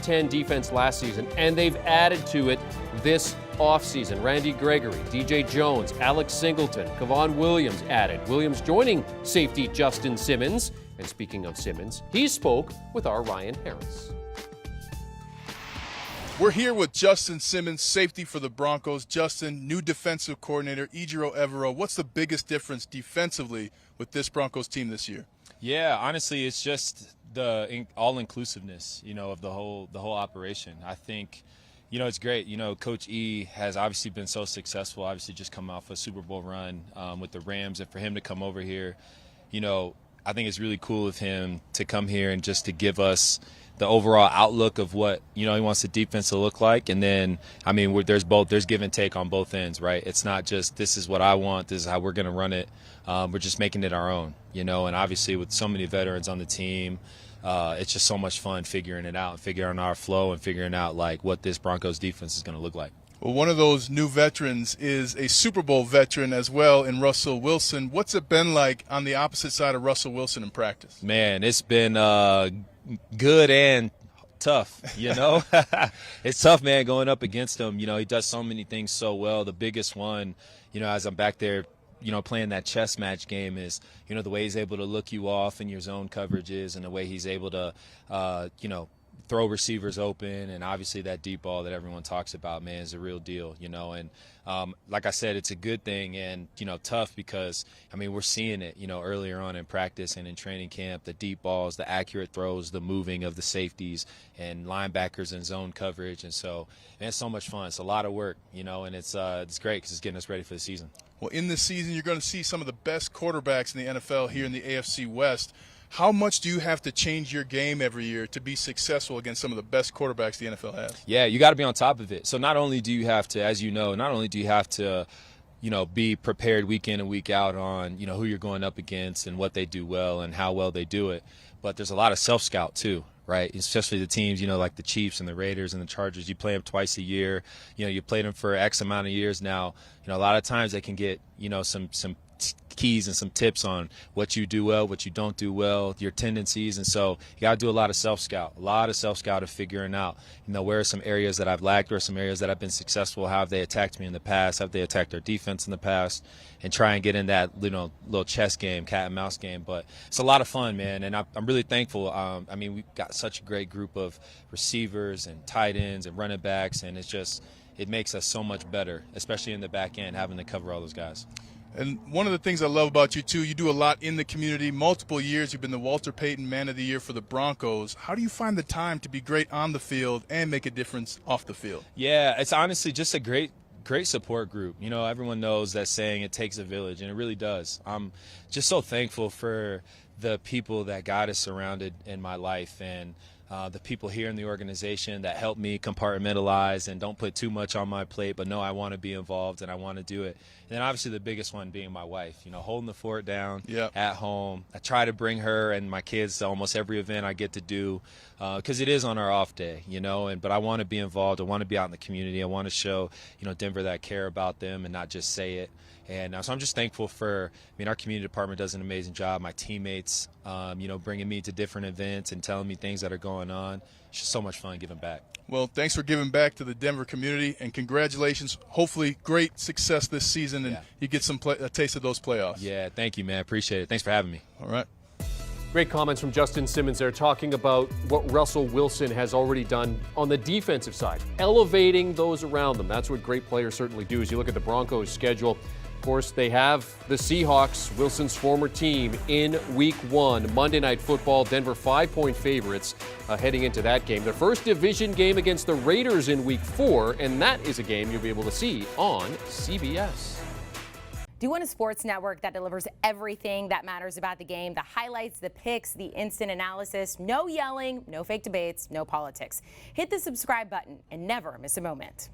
10 defense last season, and they've added to it this offseason. Randy Gregory, DJ Jones, Alex Singleton, Kevon Williams added. Williams joining safety Justin Simmons. And speaking of Simmons, he spoke with our Ryan Harris. We're here with Justin Simmons, safety for the Broncos. Justin, new defensive coordinator, Ejiro Evero. What's the biggest difference defensively with this Broncos team this year? Yeah, honestly, it's just the all-inclusiveness, of the whole operation. I think, it's great. Coach E has obviously been so successful, obviously just come off a Super Bowl run with the Rams, and for him to come over here, I think it's really cool of him to come here and just to give us the overall outlook of what he wants the defense to look like. And then there's give and take on both ends, right? It's not just this is what I want, this is how we're going to run it. We're just making it our own, and obviously with so many veterans on the team, it's just so much fun figuring it out, figuring our flow and figuring out like what this Broncos defense is going to look like. Well, one of those new veterans is a Super Bowl veteran as well in Russell Wilson. What's it been like on the opposite side of Russell Wilson in practice? Man, it's been good and tough, It's tough, man, going up against him. He does so many things so well. The biggest one, as I'm back there, playing that chess match game is, the way he's able to look you off in your zone coverages and the way he's able to, throw receivers open, and obviously that deep ball that everyone talks about, man, is a real deal, and like I said, it's a good thing and, tough because, we're seeing it, earlier on in practice and in training camp, the deep balls, the accurate throws, the moving of the safeties and linebackers and zone coverage, and so, man, it's so much fun. It's a lot of work, and it's great because it's getting us ready for the season. Well, in this season, you're going to see some of the best quarterbacks in the NFL here in the AFC West. How much do you have to change your game every year to be successful against some of the best quarterbacks the NFL has? Yeah, you got to be on top of it. So not only do you have to, as be prepared week in and week out on, who you're going up against and what they do well and how well they do it, but there's a lot of self-scout too, right? Especially the teams, like the Chiefs and the Raiders and the Chargers. You play them twice a year. You played them for X amount of years now. A lot of times they can get, some keys and some tips on what you do well, what you don't do well, your tendencies, and so you got to do a lot of self-scout of figuring out, where are some areas that I've lacked, where are some areas that I've been successful, how have they attacked me in the past, have they attacked our defense in the past, and try and get in that little chess game, cat and mouse game. But it's a lot of fun, man, and I'm really thankful. We've got such a great group of receivers and tight ends and running backs, and it makes us so much better, especially in the back end, having to cover all those guys. And one of the things I love about you, too, you do a lot in the community. Multiple years you've been the Walter Payton Man of the Year for the Broncos. How do you find the time to be great on the field and make a difference off the field? Yeah, it's honestly just a great support group. Everyone knows that saying, it takes a village, and it really does. I'm just so thankful for the people that God has surrounded in my life, and the people here in the organization that help me compartmentalize and don't put too much on my plate, but no, I want to be involved and I want to do it. And then obviously the biggest one being my wife, holding the fort down at home. I try to bring her and my kids to almost every event I get to do because it is on our off day, but I want to be involved. I want to be out in the community. I want to show, Denver that I care about them and not just say it. And so I'm just thankful for, our community department does an amazing job. My teammates, bringing me to different events and telling me things that are going on. It's just so much fun giving back. Well, thanks for giving back to the Denver community, and congratulations. Hopefully great success this season, and you get a taste of those playoffs. Yeah, thank you, man. Appreciate it. Thanks for having me. All right. Great comments from Justin Simmons there, talking about what Russell Wilson has already done on the defensive side, elevating those around them. That's what great players certainly do. As you look at the Broncos' schedule, of course, they have the Seahawks, Wilson's former team, in Week 1. Monday Night Football, Denver 5-point favorites heading into that game. Their first division game against the Raiders in Week 4, and that is a game you'll be able to see on CBS. Do you want a sports network that delivers everything that matters about the game? The highlights, the picks, the instant analysis, no yelling, no fake debates, no politics. Hit the subscribe button and never miss a moment.